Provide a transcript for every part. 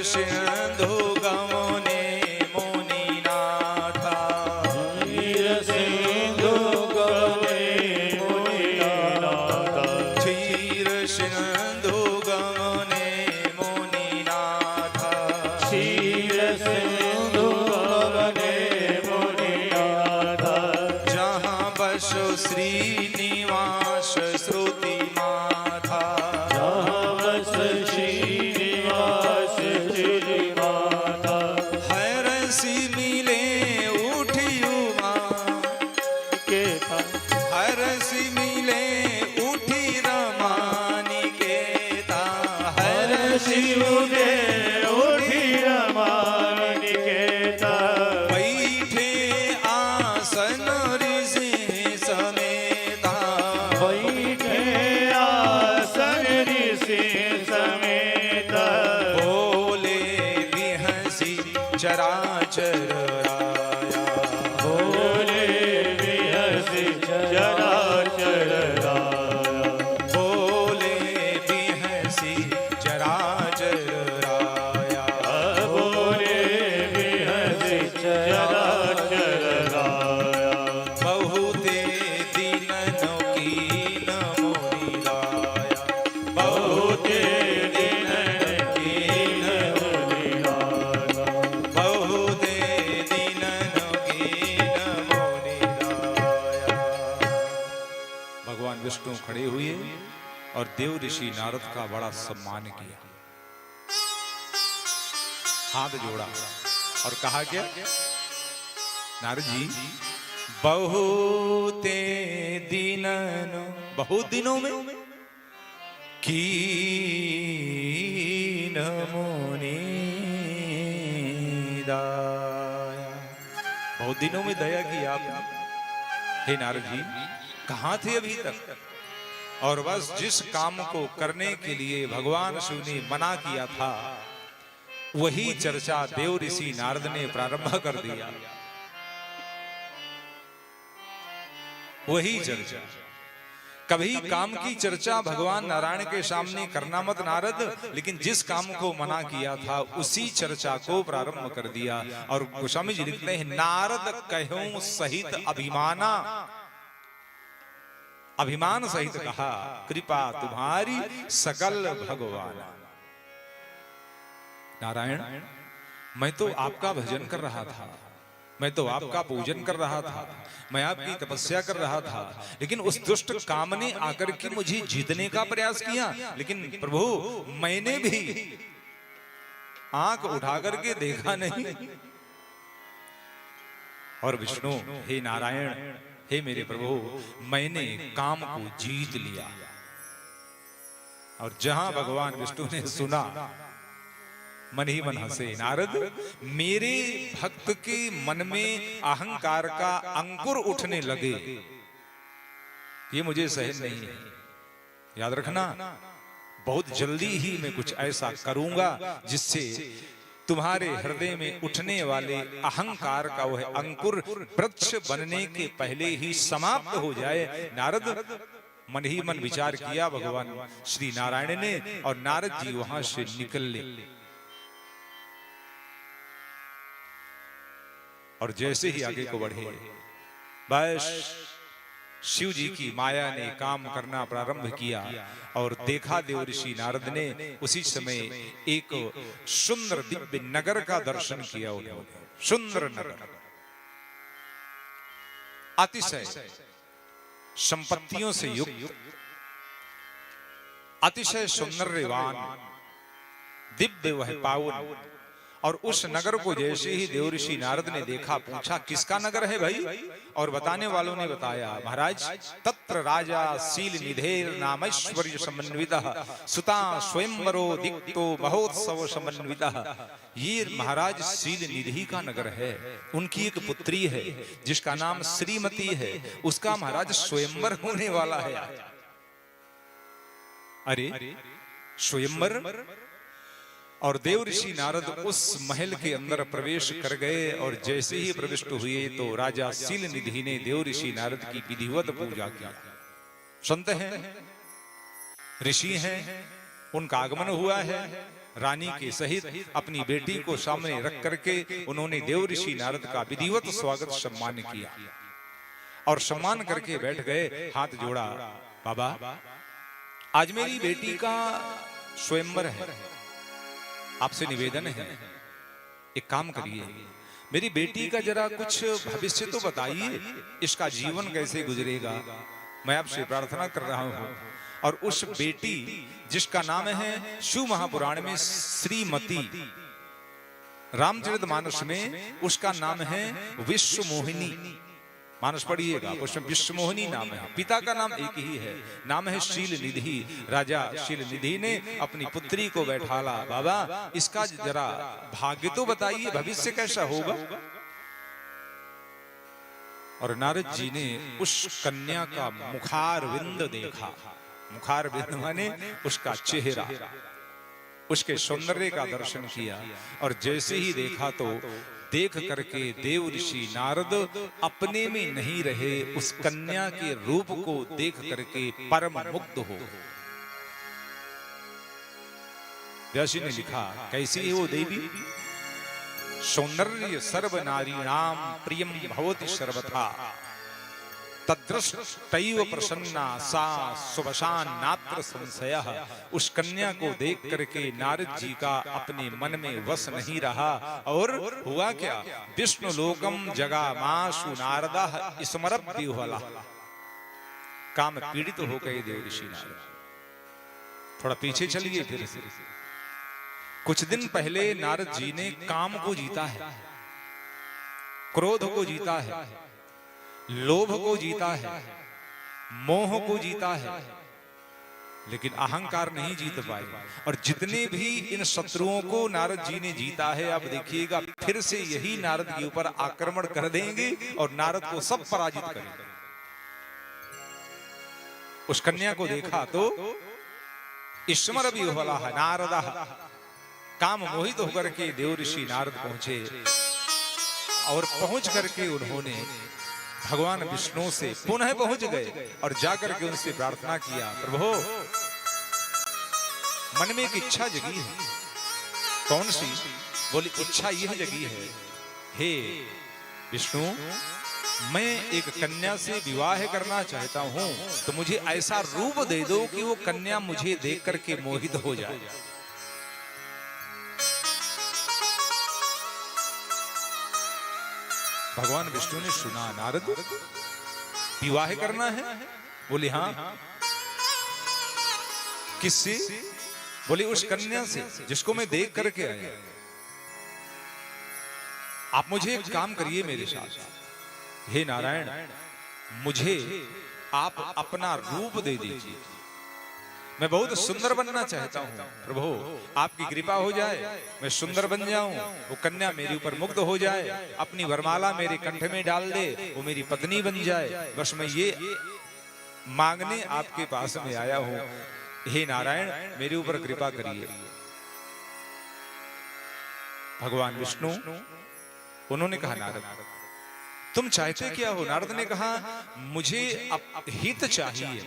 सिंधु गमने मुनिनाथा क्षीर सिंधु गमने मुनिनाथा क्षीर सिंधु गमने मुनिनाथा क्षीर सिंधु गमने मुनिनाथा जहाँ बसो श्रीनिवास श्रुति माथा जहाँ बस श्रीनिवास श्री माता हरसि मिले उठी उमा के था हरसि मिले उठी रमानिकेता हरसि शिवगे उठी रमानिकेता बैठे आसन ऋषि समेता बैठे आसन ऋषि समेत बोले बिहसी चराचर राया बोले बिहसि चराचर राया बोले बिहसी चराचर राया बोले बिहसि चराचर राया बहुते दीननो कीन मोहि लाया बहुते दिन कीन मुनिलाया बहुते दीननो कीन मोहि लाया। भगवान विष्णु खड़े हुए और देव ऋषि नारद का बड़ा सम्मान किया, हाथ जोड़ा और कहा क्या, नारद जी बहुते दिनों बहुत दिनों में कीन मुनि दाया, बहुत दिनों में दया की आपने। हे नारद जी कहाँ थे अभी तक, और बस जिस काम को करने के लिए भगवान शिव ने मना किया था वही चर्चा देव ऋषि नारद ने प्रारंभ कर दिया। वही चर्चा, कभी काम की चर्चा भगवान नारायण के सामने करना मत नारद, लेकिन जिस काम को मना किया था उसी चर्चा को प्रारंभ कर दिया। और गोस्वामी जी लिखते हैं, नारद कहो सहित अभिमाना, अभिमान सहित कहा कृपा तुम्हारी सकल भगवान। नारायण मैं तो आपका भजन कर रहा था, मैं तो आपका पूजन कर रहा था, मैं आपकी तपस्या कर रहा था, लेकिन उस दुष्ट काम ने आकर के मुझे जीतने का प्रयास किया। लेकिन प्रभु मैंने भी आंख उठा करके देखा नहीं। और विष्णु हे नारायण हे मेरे प्रभु मैंने काम को जीत लिया। और जहां भगवान विष्णु ने सुना मन ही मन हंसे, नारद मेरे भक्त के मन में अहंकार का अंकुर उठने लगे, ये मुझे सहन नहीं है। याद रखना बहुत जल्दी ही मैं कुछ ऐसा करूंगा जिससे तुम्हारे हृदय में उठने वाले अहंकार का वह अंकुर वृक्ष बनने के पहले ही समाप्त हो जाए। नारद मन ही मन विचार किया भगवान श्री नारायण ने, और नारद जी वहां से निकले। और जैसे ही आगे को बढ़े बस शिव जी की माया ने काम करना प्रारंभ किया। और देखा देव ऋषि नारद ने उसी समय एक सुंदर दिव्य नगर का दर्शन किया। उन्होंने सुंदर नगर, अतिशय संपत्तियों से युक्त, अतिशय सौंदर्यवान, दिव्य वह पावन। और उस नगर को जैसे ही देव ऋषि नारद ने देखा, पूछा किसका नगर है भाई? और बताने वालों ने बताया, महाराज तत्र राजा शील निधेर नामैश्वर्य समन्वितः सुता स्वयंवरो दीप्तो महोत्सव समन्वितः। ये महाराज शील निधि का नगर है, उनकी एक पुत्री है जिसका नाम श्रीमती है, उसका महाराज स्वयंवर होने वाला है। अरे स्वयंवर! और देव ऋषि नारद उस महल के अंदर प्रवेश कर गए। और जैसे ही प्रविष्ट हुए तो राजा शील निधि ने देव ऋषि नारद की विधिवत पूजा की। संत हैं, ऋषि हैं, उनका आगमन हुआ है। रानी के सहित अपनी बेटी को सामने रख करके उन्होंने देव ऋषि नारद का विधिवत स्वागत सम्मान किया और सम्मान करके बैठ गए, हाथ जोड़ा। बाबा, आज मेरी बेटी का स्वयंवर है, आपसे निवेदन है, एक काम करिए, मेरी बेटी का जरा कुछ भविष्य तो बताइए, इसका जीवन कैसे गुजरेगा, मैं आपसे प्रार्थना कर रहा हूं। और उस बेटी जिसका नाम है शिव महापुराण में श्रीमती, रामचरितमानस में उसका नाम है विश्व मोहिनी, मानस पढ़िएगा, उसमें विश्व मोहिनी नाम है। पिता का नाम एक ही है, नाम है शील निधि। राजा शील निधि ने अपनी पुत्री को बैठाला, बाबा इसका जरा भाग्य तो बताइए, भविष्य कैसा होगा। और नारद जी ने उस कन्या का मुखारविंद देखा, मुखारविंद माने उसका चेहरा, उसके सौंदर्य का दर्शन किया। और जैसे ही देखा तो देख करके देव ऋषि नारद अपने में नहीं रहे, उस कन्या के रूप को देख करके परम मुग्ध हो। व्यासी ने लिखा, कैसी है वो देवी? सौंदर्य सर्व नारीणाम प्रियम भवति सर्वथा, तद्दृष्टैव प्रसन्ना सा सुवशान नात्र संशयः। उस कन्या को देख करके नारद जी का अपने मन में वश नहीं रहा। और हुआ क्या? विष्णु लोकम जगामाशु नारदः स्मरत् विह्वलः। काम पीड़ित हो गए देव ऋषि नारद। थोड़ा पीछे चलिए फिर से। कुछ दिन पहले नारद जी ने काम को जीता है, क्रोध को जीता है, लोभ को जीता है, मोह को जीता है, लेकिन अहंकार नहीं जीत पाए। और जितने भी इन शत्रुओं को नारद जी ने जीता है, अब देखिएगा फिर से यही नारद के ऊपर आक्रमण कर देंगे और नारद को सब पराजित करेंगे। उस कन्या को देखा तो स्मर विह्वलः नारदः, काम मोहित होकर के देव ऋषि नारद पहुंचे और पहुंच करके उन्होंने भगवान विष्णु से पुनः पहुंच गए और जाकर के उनसे प्रार्थना किया, प्रभु मन में एक इच्छा जगी है। कौन सी? बोली, इच्छा यह जगी है, हे विष्णु मैं एक कन्या से विवाह करना चाहता हूं, तो मुझे ऐसा रूप दे दो कि वो कन्या मुझे देख करके मोहित हो जाए। भगवान विष्णु ने सुना, नारद विवाह करना है? बोले हाँ। किससे? बोले उस कन्या से जिसको मैं देख करके आया। आप मुझे एक काम करिए मेरे साथ, हे नारायण मुझे आप अपना रूप दे दीजिए, मैं बहुत सुंदर बनना चाहता हूं। प्रभु आपकी कृपा हो जाए, मैं सुंदर बन जाऊं, वो कन्या मेरे ऊपर मुग्ध हो जाए, अपनी वरमाला मेरे कंठ में डाल दे, वो मेरी पत्नी बन जाए। बस मैं ये मांगने आपके पास में आया हूं, हे नारायण मेरे ऊपर कृपा करिए। भगवान विष्णु उन्होंने कहा, नारद तुम चाहते क्या हो? नारद ने कहा, मुझे हित चाहिए।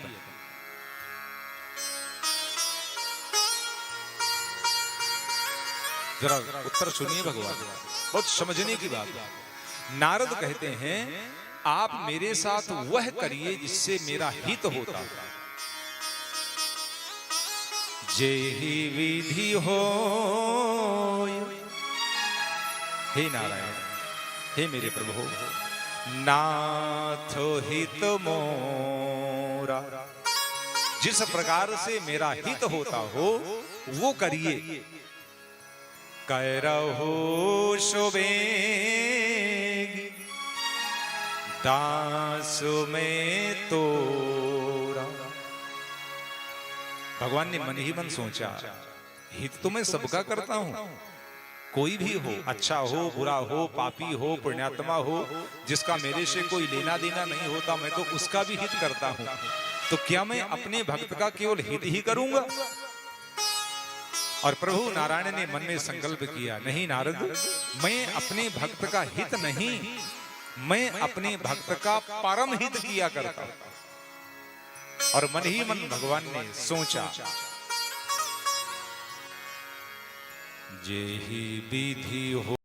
जरा उत्तर सुनिए भगवान, बहुत समझने की बात है। नारद कहते हैं, आप मेरे साथ वह करिए जिससे मेरा हित होता, जेहि विधि हो। हे नारायण, हे मेरे प्रभु, नाथ हित मोरा, जिस प्रकार से मेरा हित होता हो वो करिए। करहु शुभेगी दासु में तोरा। भगवान ने मन ही मन सोचा, हित तो मैं सबका करता हूं, कोई भी हो, अच्छा हो बुरा हो, पापी हो पुण्यात्मा हो, जिसका मेरे से कोई लेना देना नहीं होता, मैं तो उसका भी हित करता हूं। तो क्या मैं अपने भक्त का केवल हित ही करूंगा? और प्रभु नारायण ने मन में संकल्प किया, नहीं नारद, मैं अपने भक्त का हित नहीं, मैं अपने भक्त का परम हित किया करता। और मन ही मन भगवान ने सोचा, जेहि विधि हो